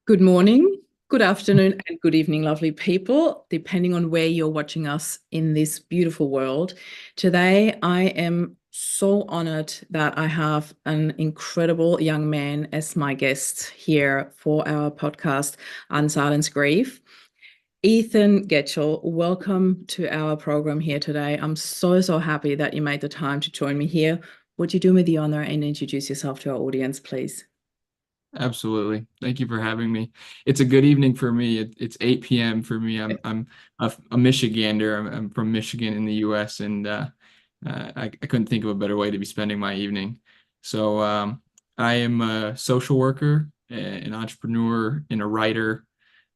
Good morning, good afternoon, and good evening, lovely people, depending on where you're watching us in this beautiful world. Today, I am so honored that I have an incredible young man as my guest here for our podcast, Unsilence Grief. Ethan Getchell, welcome to our program here today. I'm so happy that you made the time to join me here. Would you do me the honor and introduce yourself to our audience, please? Absolutely. Thank you for having me. It's a good evening for me. It's 8 p.m. for me. I'm a Michigander. I'm from Michigan in the U.S. and I couldn't think of a better way to be spending my evening. So I am a social worker, an entrepreneur, and a writer.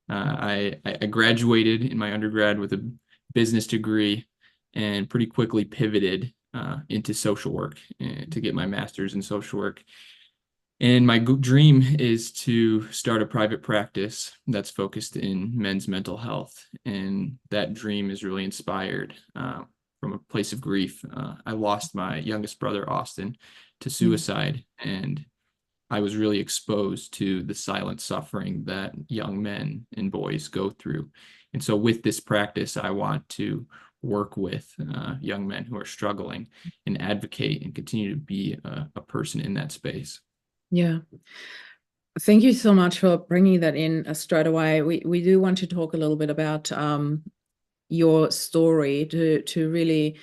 I graduated in my undergrad with a business degree and pretty quickly pivoted into social work to get my master's in social work. And my dream is to start a private practice that's focused in men's mental health. And that dream is really inspired from a place of grief. I lost my youngest brother, Austin, to Mm. suicide. And I was really exposed to the silent suffering that young men and boys go through. And so, with this practice, I want to work with young men who are struggling and advocate and continue to be a person in that space. Yeah. Thank you so much for bringing that in straight away. We do want to talk a little bit about your story to really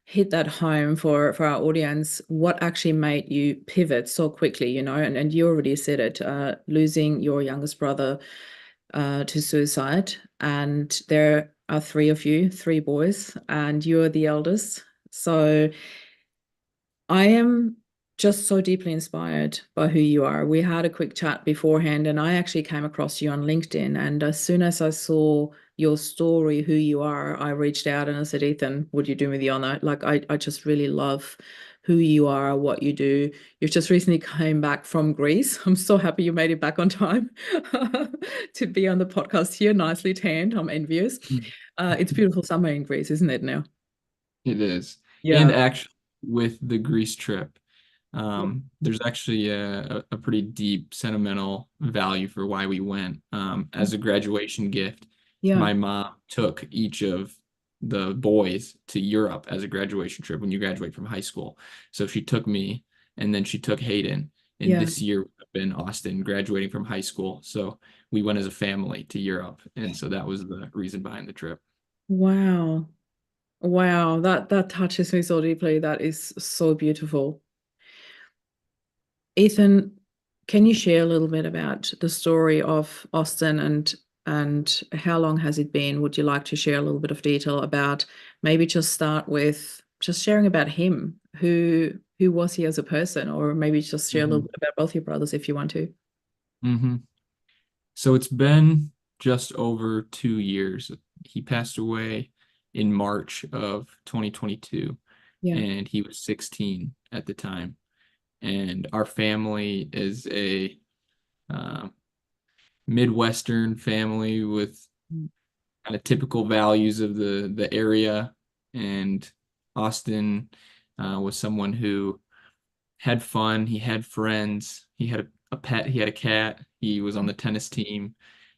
hit that home for our audience. What actually made you pivot so quickly, and you already said it, losing your youngest brother to suicide, and there are three of you, three boys, and you're the eldest. So I am just so deeply inspired by who you are. We had a quick chat beforehand, and I actually came across you on LinkedIn. And as soon as I saw your story, who you are, I reached out and I said, Ethan, would you do me the honor? Like, I just really love who you are, what you do. You've just recently came back from Greece. I'm so happy you made it back on time to be on the podcast here, nicely tanned. I'm envious. It's beautiful summer in Greece, isn't it now? It is. And Yeah. actually, with the Greece trip, there's actually a pretty deep sentimental value for why we went. As a graduation gift, Yeah. my mom took each of the boys to Europe as a graduation trip when you graduate from high school. So she took me, and then she took Hayden. And Yeah. this year would have been Austin graduating from high school. So we went as a family to Europe. And so that was the reason behind the trip. Wow. Wow, that touches me so deeply. That is so beautiful. Ethan, can you share a little bit about the story of Austin and how long has it been? Would you like to share a little bit of detail about maybe just start with just sharing about him? Who was he as a person? Or maybe just share a little Mhm. bit about both your brothers if you want to. hmm So it's been just over 2 years. He passed away in March of 2022, Yeah. and he was 16 at the time. And our family is a uh, Midwestern family with kind of typical values of the area. And Austin was someone who had fun. He had friends. He had a pet. He had a cat. He was on the tennis team.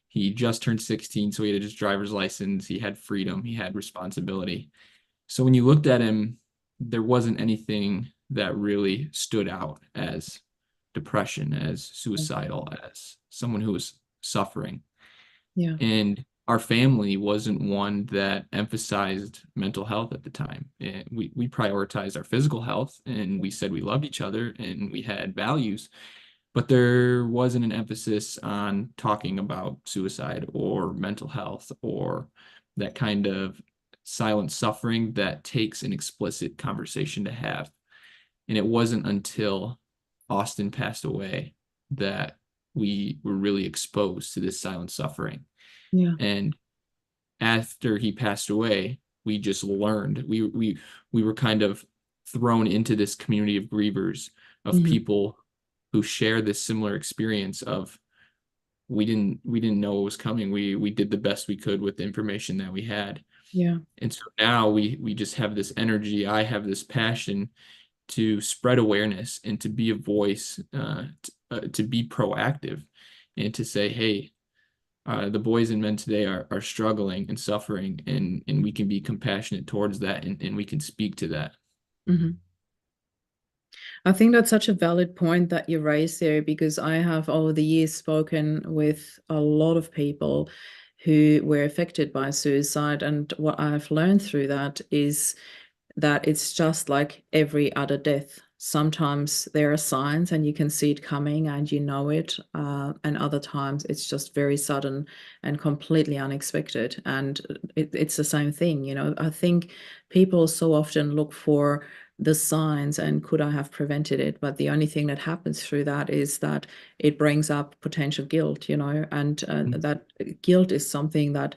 He just turned 16, so he had his driver's license. He had freedom. He had responsibility. So when you looked at him, there wasn't anything that really stood out as depression, as suicidal, as someone who was suffering. Yeah. And our family wasn't one that emphasized mental health at the time. We prioritized our physical health and we said we loved each other and we had values, but there wasn't an emphasis on talking about suicide or mental health or that kind of silent suffering that takes an explicit conversation to have. And it wasn't until Austin passed away that we were really exposed to this silent suffering. Yeah. And after he passed away, we just learned. We were kind of thrown into this community of grievers, of Mhm. people who share this similar experience of we didn't know what was coming. We did the best we could with the information that we had. Yeah. And so now we just have this energy. I have this passion to spread awareness and to be a voice, to be proactive and to say, hey, the boys and men today are struggling and suffering, and we can be compassionate towards that, and we can speak to that. Mhm. I think that's such a valid point that you raised there, because I have over the years spoken with a lot of people who were affected by suicide. And what I've learned through that is that it's just like every other death. Sometimes there are signs and you can see it coming and you know it, and other times it's just very sudden and completely unexpected. And it's the same thing, you know. I think people so often look for the signs and could I have prevented it? But the only thing that happens through that is that it brings up potential guilt, you know, and that guilt is something that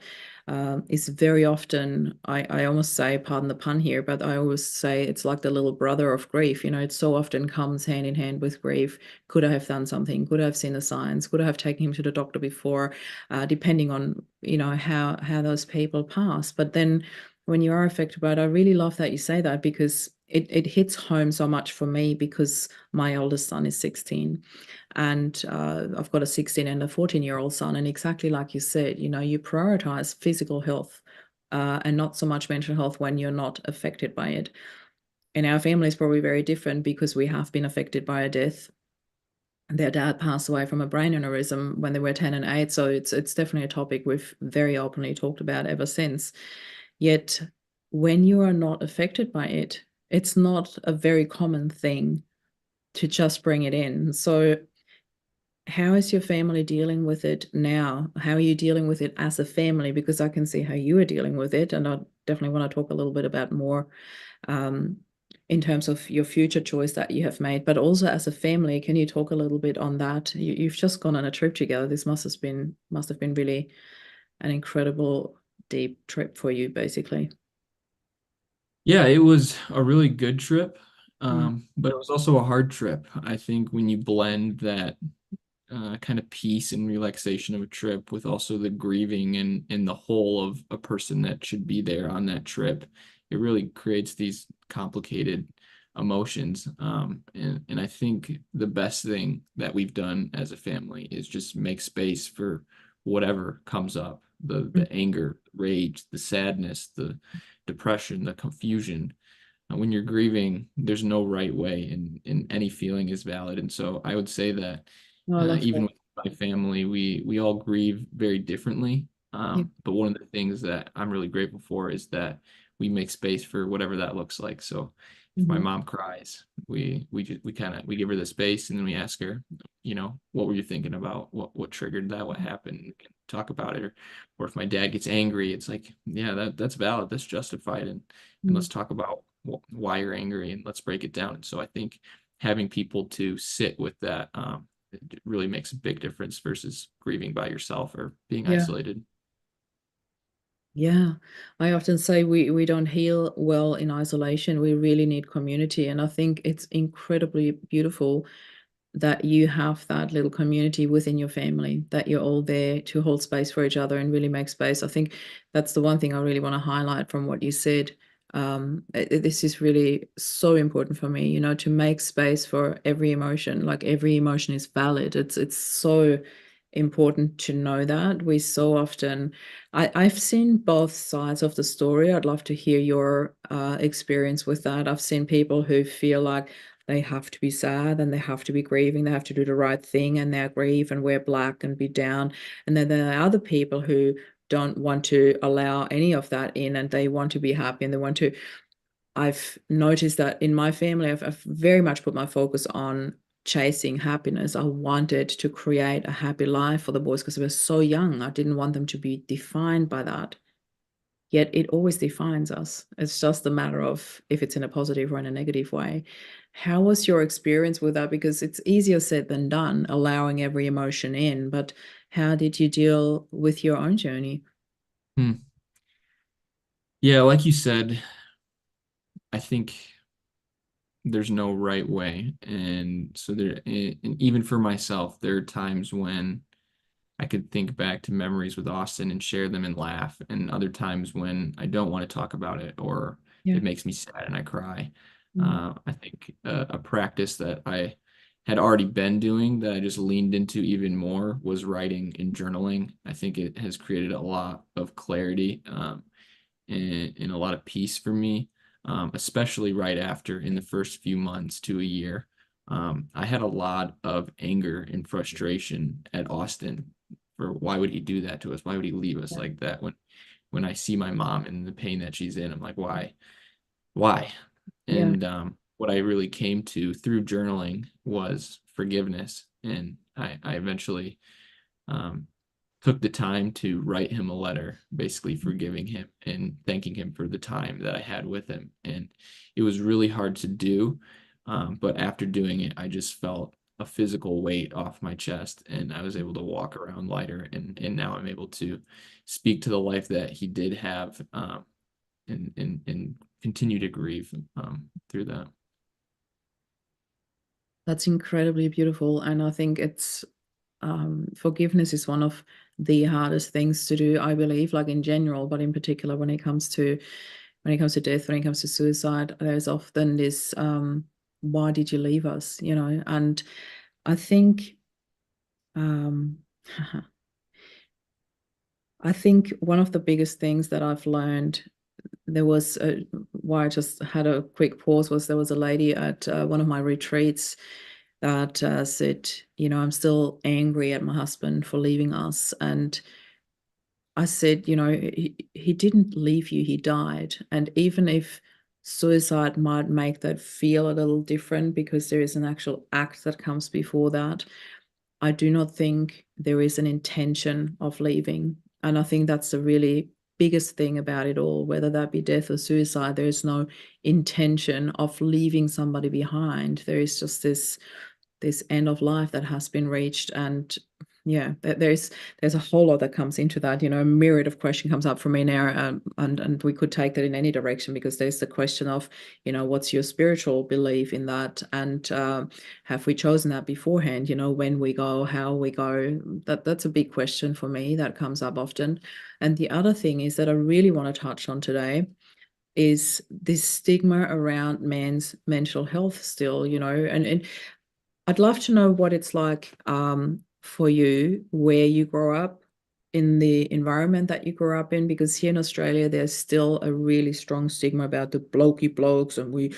is very often, I almost say, pardon the pun here, but I always say it's like the little brother of grief. You know, it so often comes hand in hand with grief. Could I have done something? Could I have seen the signs? Could I have taken him to the doctor before? Depending on, you know, how those people pass. But then when you are affected by it, I really love that you say that, because it hits home so much for me, because my oldest son is 16. And I've got a 16 and a 14-year-old son. And exactly like you said, you know, you prioritize physical health and not so much mental health when you're not affected by it. And our family is probably very different, because we have been affected by a death. Their dad passed away from a brain aneurysm when they were 10 and 8. So it's definitely a topic we've very openly talked about ever since. Yet when you are not affected by it, it's not a very common thing to just bring it in. So how is your family dealing with it now? How are you dealing with it as a family? Because I can see how you are dealing with it, and I definitely want to talk a little bit about more um, in terms of your future choice that you have made. But also as a family, can you talk a little bit on that? You've just gone on a trip together. This must have been really an incredible deep trip for you, basically. Yeah, it was a really good trip, Mm. but it was also a hard trip. I think when you blend that kind of peace and relaxation of a trip with also the grieving and the whole of a person that should be there on that trip, it really creates these complicated emotions. And I think the best thing that we've done as a family is just make space for whatever comes up, the anger, rage, the sadness, the depression, the confusion. When you're grieving, there's no right way, and any feeling is valid. And so I would say that Oh, I love even that. with my family, we all grieve very differently. Yeah. But one of the things that I'm really grateful for is that we make space for whatever that looks like. So if my Mhm. mom cries, we give her the space, and then we ask her, what were you thinking about? What triggered that? What happened? We can talk about it. Or if my dad gets angry, it's like, yeah, that's valid. That's justified. And let's Mm. talk about why you're angry, and let's break it down. And so I think having people to sit with that it really makes a big difference versus grieving by yourself or being Yeah. isolated. Yeah, I often say we don't heal well in isolation. We really need community, and I think it's incredibly beautiful that you have that little community within your family, that you're all there to hold space for each other and really make space. I think that's the one thing I really want to highlight from what you said. This is really so important for me, you know, to make space for every emotion. Like every emotion is valid. It's so important to know that. We so often, I've seen both sides of the story. I'd love to hear your experience with that. I've seen people who feel like they have to be sad and they have to be grieving. They have to do the right thing and they grieve and wear black and be down. And then there are other people who don't want to allow any of that in and they want to be happy and they want to. I've noticed that in my family, I've very much put my focus on chasing happiness. I wanted to create a happy life for the boys because they were so young. I didn't want them to be defined by that. Yet it always defines us. It's just a matter of if it's in a positive or in a negative way. How was your experience with that? Because it's easier said than done, allowing every emotion in. But how did you deal with your own journey? Hmm. Yeah, like you said, I think there's no right way. And so and even for myself, there are times when I could think back to memories with Austin and share them and laugh, and other times when I don't want to talk about it or Yeah. it makes me sad and I cry. Mm. I think a practice that I had already been doing that I just leaned into even more was writing and journaling. I think it has created a lot of clarity and a lot of peace for me, especially right after in the first few months to a year. I had a lot of anger and frustration at Austin for why would he do that to us? Why would he leave us Yeah. like that? When I see my mom and the pain that she's in, I'm like, why? Why? Yeah. And what I really came to through journaling was forgiveness. And I eventually um, took the time to write him a letter, basically forgiving him and thanking him for the time that I had with him. And it was really hard to do. But after doing it, I just felt a physical weight off my chest and I was able to walk around lighter. And now I'm able to speak to the life that he did have and continue to grieve through that. That's incredibly beautiful. And I think it's forgiveness is one of the hardest things to do, I believe, like in general, but in particular when it comes to death, when it comes to suicide, there's often this why did you leave us? And I think um I think one of the biggest things that I've learned, why I just had a quick pause, was there was a lady at one of my retreats that said, I'm still angry at my husband for leaving us. And I said, he didn't leave you, he died. And even if suicide might make that feel a little different because there is an actual act that comes before that, I do not think there is an intention of leaving. And I think that's the really biggest thing about it all, whether that be death or suicide, there is no intention of leaving somebody behind. There is just this end of life that has been reached. And yeah, there's a whole lot that comes into that. A myriad of question comes up for me now, and we could take that in any direction, because there's the question of, what's your spiritual belief in that, and have we chosen that beforehand? When we go, how we go. That's a big question for me that comes up often. And the other thing is that I really want to touch on today is this stigma around men's mental health still, and I'd love to know what it's like for you, where you grow up, in the environment that you grew up in, because here in Australia, there's still a really strong stigma about the blokey blokes, and we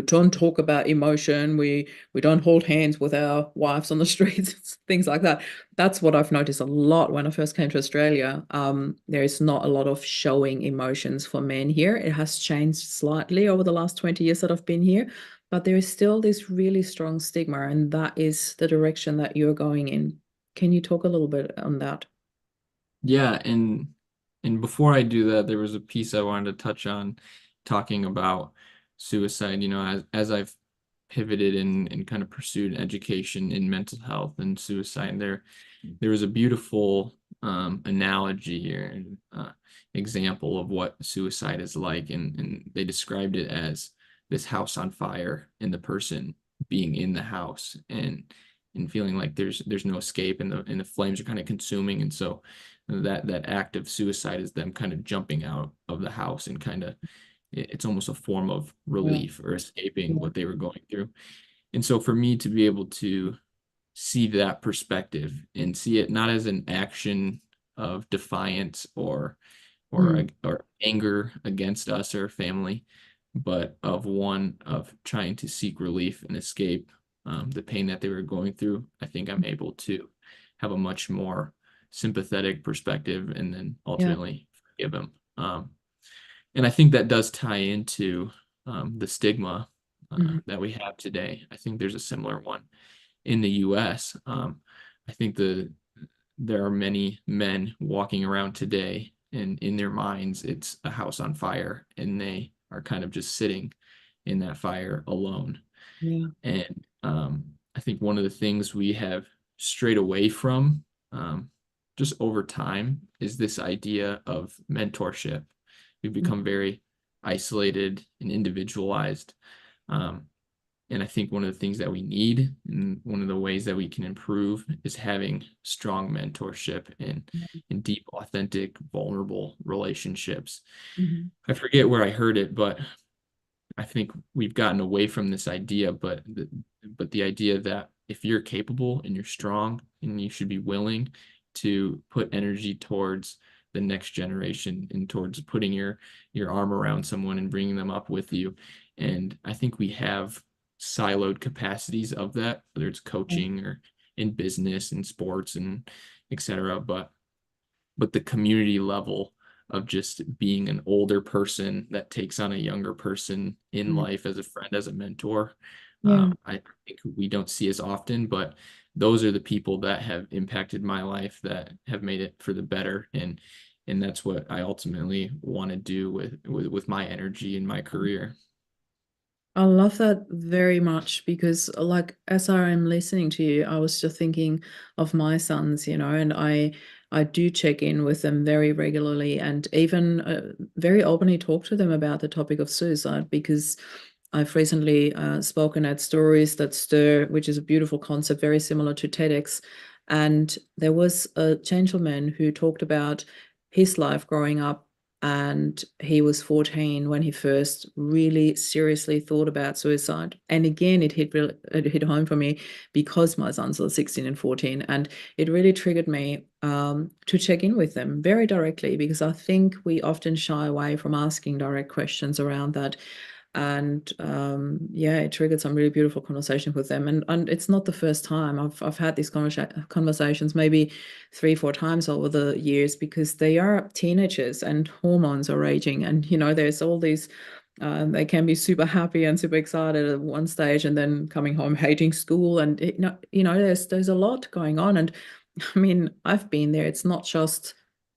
don't talk about emotion. We don't hold hands with our wives on the streets, things like that. That's what I've noticed a lot when I first came to Australia. There is not a lot of showing emotions for men here. It has changed slightly over the last 20 years that I've been here, but there is still this really strong stigma, and that is the direction that you're going in. Can you talk a little bit on that? Yeah, and before I do that, there was a piece I wanted to touch on talking about suicide. As I've pivoted and kind of pursued education in mental health and suicide, there was a beautiful analogy or example of what suicide is like, and they described it as this house on fire and the person being in the house and feeling like there's no escape and the flames are kind of consuming, and so that act of suicide is them kind of jumping out of the house and kind of it's almost a form of Yeah, relief or escaping yeah, what they were going through. And so for me to be able to see that perspective and see it not as an action of defiance mm, or anger against us or family, but of one of trying to seek relief and escape the pain that they were going through, I think I'm able to have a much more sympathetic perspective and then yeah, ultimately forgive them. And I think that does tie into the stigma mhm, that we have today. I think there's a similar one in the US. I think there are many men walking around today, and in their minds, it's a house on fire, and they are kind of just sitting in that fire alone. yeah, And I think one of the things we have strayed away from just over time is this idea of mentorship. We've mm, become very isolated and individualized. Um, and I think one of the things that we need and one of the ways that we can improve is having strong mentorship and deep, authentic, vulnerable relationships. mhm, I forget where I heard it, but I think we've gotten away from this idea, but the idea that if you're capable and you're strong, and you should be willing to put energy towards the next generation and towards putting your arm around someone and bringing them up with you. And I think we have siloed capacities of that, whether it's coaching or in business and sports and etc. But the community level of just being an older person that takes on a younger person in Mm. life as a friend, as a mentor, Yeah. I think we don't see as often, but those are the people that have impacted my life, that have made it for the better. And that's what I ultimately want to do with my energy and my career. I love that very much because, like, as I'm listening to you, I was just thinking of my sons, and I do check in with them very regularly, and even very openly talk to them about the topic of suicide because I've recently spoken at Stories That Stir, which is a beautiful concept, very similar to TEDx. And there was a gentleman who talked about his life growing up, and he was 14 when he first really seriously thought about suicide. And again, it hit home for me because my sons are 16 and 14, and it really triggered me to check in with them very directly because I think we often shy away from asking direct questions around that. And yeah, it triggered some really beautiful conversations with them. And it's not the first time I've had these conversations, maybe 3, 4 times over the years, because they are teenagers and hormones are raging. And there's all these. They can be super happy and super excited at one stage, and then coming home hating school, and there's a lot going on. And I mean, I've been there. It's not just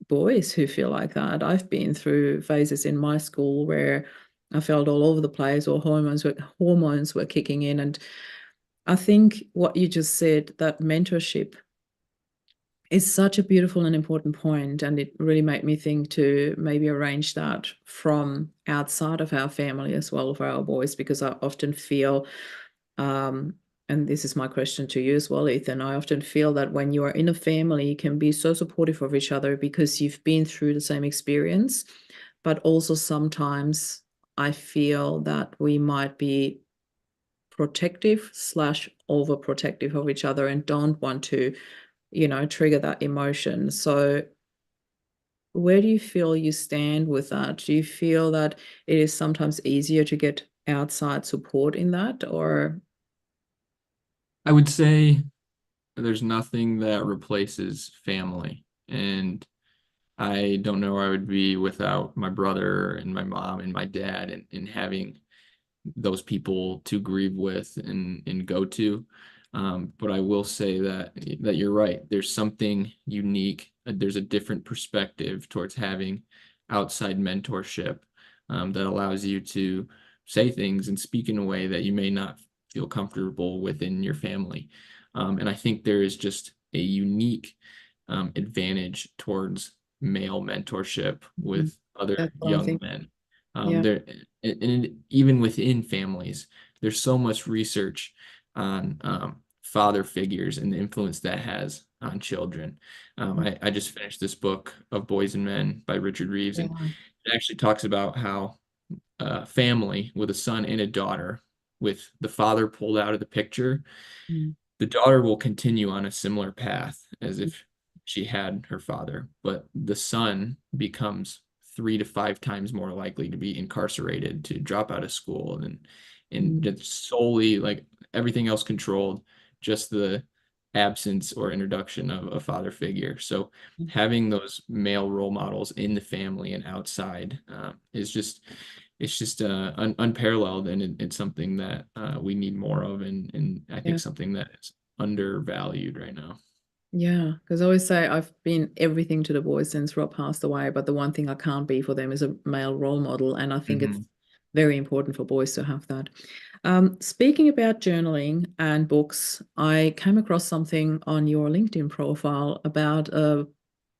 boys who feel like that. I've been through phases in my school where I felt all over the place, or hormones were kicking in. And I think what you just said, that mentorship is such a beautiful and important point, and it really made me think to maybe arrange that from outside of our family as well for our boys, because I often feel, um, and this is my question to you as well, Ethan, I often feel that when you are in a family, you can be so supportive of each other because you've been through the same experience, but also sometimes I feel that we might be protective slash overprotective of each other and don't want to trigger that emotion. So where do you feel you stand with that? Do you feel that it is sometimes easier to get outside support in that, or? I would say there's nothing that replaces family. And I don't know where I would be without my brother and my mom and my dad, and having those people to grieve with and go to. But I will say that you're right. There's something unique. There's a different perspective towards having outside mentorship, that allows you to say things and speak in a way that you may not feel comfortable within your family. And I think there is just a unique advantage towards male mentorship Mhm. with other That's what I'm young thinking. men. Yeah. There, and even within families, there's so much research on father figures and the influence that has on children. I just finished this book of Boys and Men by Richard Reeves, and Yeah. it actually talks about how a family with a son and a daughter, with the father pulled out of the picture, Mm. the daughter will continue on a similar path as if she had her father, but the son becomes 3 to 5 times more likely to be incarcerated, to drop out of school, and Mm. just solely, like, everything else controlled, just the absence or introduction of a father figure. So having those male role models in the family and outside, is just it's just unparalleled, and it's something that we need more of, and I think Yeah. something that is undervalued right now. Yeah, because I always say I've been everything to the boys since Rob passed away, but the one thing I can't be for them is a male role model, and I think it's Mhm. very important for boys to have that. Speaking about journaling and books, I came across something on your LinkedIn profile about a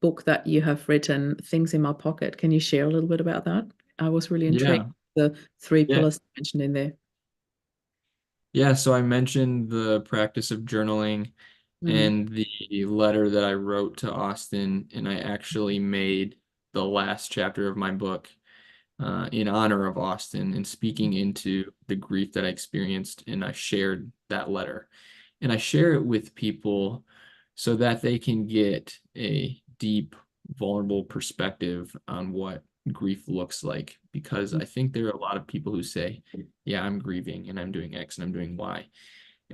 book that you have written, Things in My Pocket. Can you share a little bit about that? I was really intrigued, Yeah, the three yeah, pillars mentioned in there. yeah. So I mentioned the practice of journaling Mm. and the letter that I wrote to Austin, and I actually made the last chapter of my book in honor of Austin and speaking into the grief that I experienced, and I shared that letter. And I share it with people so that they can get a deep, vulnerable perspective on what grief looks like. Because I think there are a lot of people who say, yeah, I'm grieving and I'm doing X and I'm doing Y,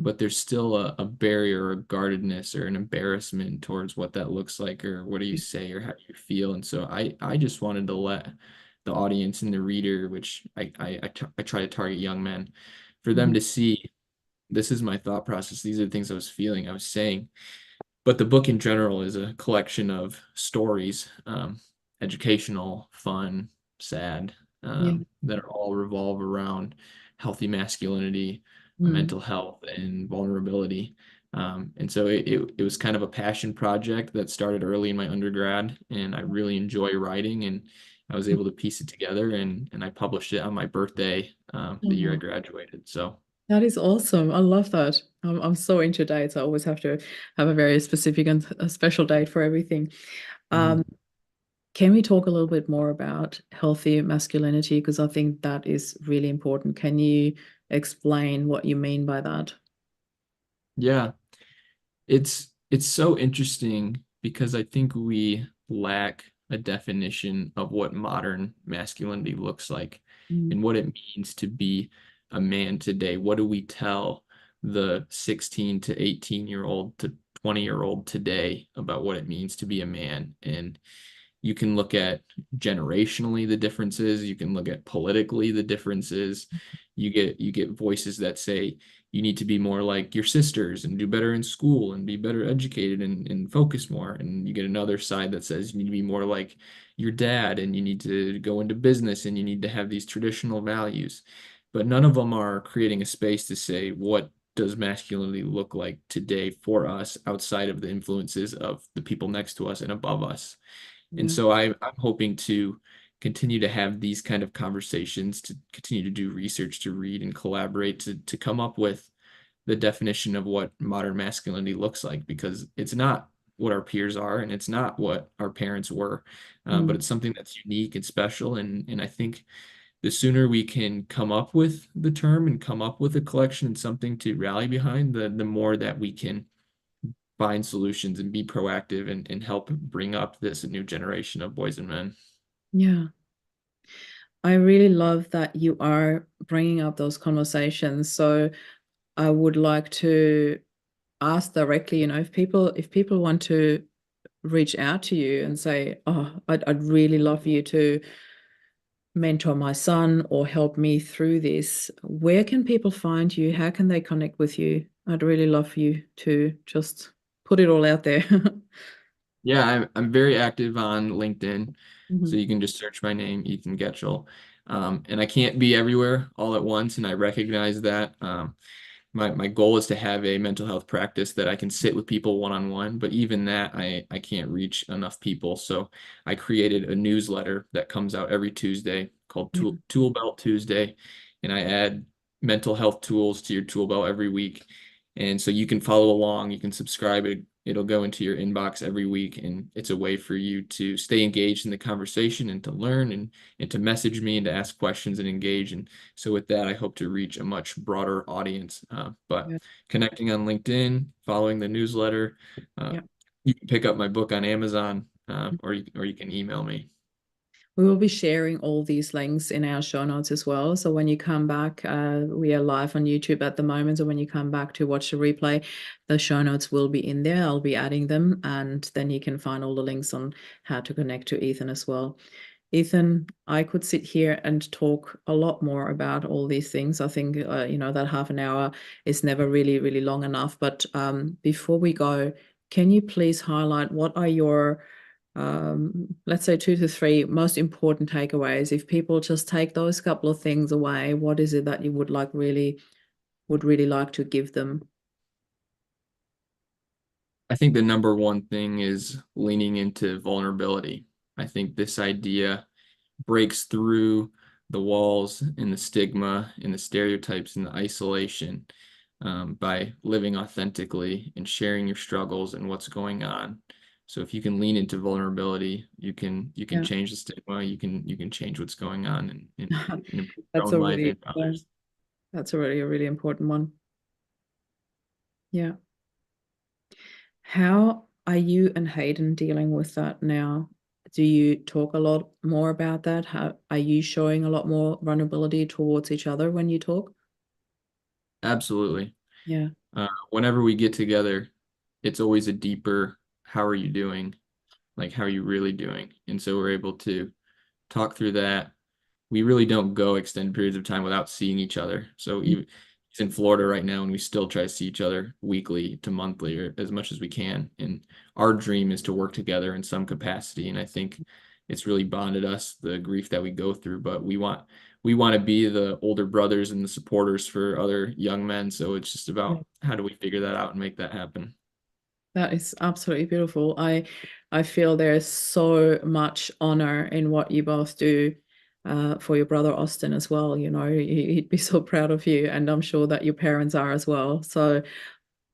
but there's still a barrier or a guardedness or an embarrassment towards what that looks like, or what do you say, or how do you feel. And so I just wanted to let the audience and the reader, which I try to target young men, for them Mhm. to see this is my thought process. These are the things I was feeling, I was saying. But the book in general is a collection of stories, educational, fun, sad, Yeah. that are all revolve around healthy masculinity, Mm. mental health, and vulnerability. And so it was kind of a passion project that started early in my undergrad, and I really enjoy writing, and I was able to piece it together, and I published it on my birthday, the year I Oh, graduated. So that is awesome. I love that. I'm so into dates. I always have to have a very specific and a special date for everything. Um, mhm. can we talk a little bit more about healthy masculinity? Because I think that is really important. Can you explain what you mean by that? Yeah. It's so interesting because I think we lack a definition of what modern masculinity looks like Mm. and what it means to be a man today. What do we tell the 16 to 18-year-old to 20-year-old today about what it means to be a man? And you can look at generationally the differences, you can look at politically the differences. You get voices that say you need to be more like your sisters and do better in school and be better educated and focus more. And you get another side that says you need to be more like your dad and you need to go into business and you need to have these traditional values. But none of them are creating a space to say what does masculinity look like today for us outside of the influences of the people next to us and above us. And Yeah. so I'm hoping to continue to have these kind of conversations, to continue to do research, to read and collaborate, to come up with the definition of what modern masculinity looks like, because it's not what our peers are and it's not what our parents were, but Mm. it's something that's unique and special. And I think the sooner we can come up with the term and come up with a collection and something to rally behind, the more that we can find solutions and be proactive and help bring up this new generation of boys and men. Yeah. I really love that you are bringing up those conversations. So I would like to ask directly, if people want to reach out to you and say, "Oh, I'd really love you to mentor my son or help me through this," where can people find you? How can they connect with you? I'd really love you to just put it all out there. Yeah, I'm very active on LinkedIn, so Mhm. you can just search my name, Ethan Getchell. And I can't be everywhere all at once, and I recognize that. My goal is to have a mental health practice that I can sit with people one-on-one, but even that I can't reach enough people. So I created a newsletter that comes out every Tuesday called Yeah, Tool Belt Tuesday, and I add mental health tools to your tool belt every week. And so you can follow along, you can subscribe it. It'll go into your inbox every week, and it's a way for you to stay engaged in the conversation and to learn and to message me and to ask questions and engage. And so with that, I hope to reach a much broader audience. But yeah, connecting on LinkedIn, following the newsletter, uh, yeah. you can pick up my book on Amazon, or you can email me. We will be sharing all these links in our show notes as well. So when you come back, we are live on YouTube at the moment. So when you come back to watch the replay, the show notes will be in there. I'll be adding them, and then you can find all the links on how to connect to Ethan as well. Ethan, I could sit here and talk a lot more about all these things. I think, that half an hour is never really, really long enough. But before we go, can you please highlight what are your, let's say, 2 to 3 most important takeaways? If people just take those couple of things away, what is it that you would really like to give them? I think the number one thing is leaning into vulnerability. I think this idea breaks through the walls and the stigma and the stereotypes and the isolation, by living authentically and sharing your struggles and what's going on. So if you can lean into vulnerability, you can Yeah, change the stigma, you can change what's going on and improve your that's own a life really, and others. that's already a really important one. Yeah. How are you and Hayden dealing with that now? Do you talk a lot more about that? How are you showing a lot more vulnerability towards each other when you talk? Absolutely. Yeah. Whenever we get together, it's always a deeper, how are you doing? Like, how are you really doing? And so we're able to talk through that. We really don't go extended periods of time without seeing each other. So Mm. even he's in Florida right now, and we still try to see each other weekly to monthly or as much as we can. And our dream is to work together in some capacity. And I think it's really bonded us, the grief that we go through. But we want to be the older brothers and the supporters for other young men. So it's just Yeah. about how do we figure that out and make that happen. That is absolutely beautiful. I feel there is so much honor in what you both do for your brother Austin as well. You know, he'd be so proud of you, and I'm sure that your parents are as well. So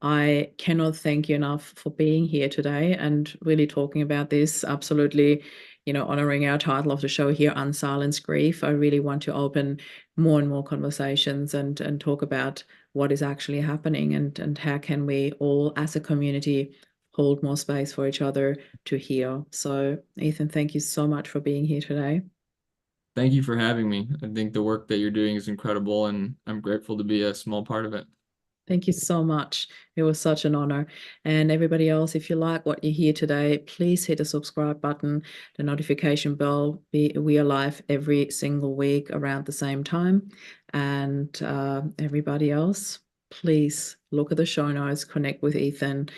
I cannot thank you enough for being here today and really talking about this. Absolutely, you know, honoring our title of the show here, Unsilence Grief. I really want to open more and more conversations and talk about what is actually happening and how can we all as a community hold more space for each other to heal. So, Ethan, thank you so much for being here today. Thank you for having me. I think the work that you're doing is incredible, and I'm grateful to be a small part of it. Thank you so much. It was such an honor. And everybody else, if you like what you hear today, please hit the subscribe button, the notification bell. We are live every single week around the same time. And everybody else, please look at the show notes, connect with Ethan,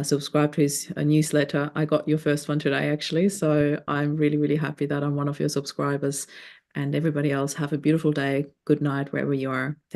subscribe to his newsletter. I got your first one today, actually. So I'm really, really happy that I'm one of your subscribers. And everybody else, have a beautiful day. Good night, wherever you are.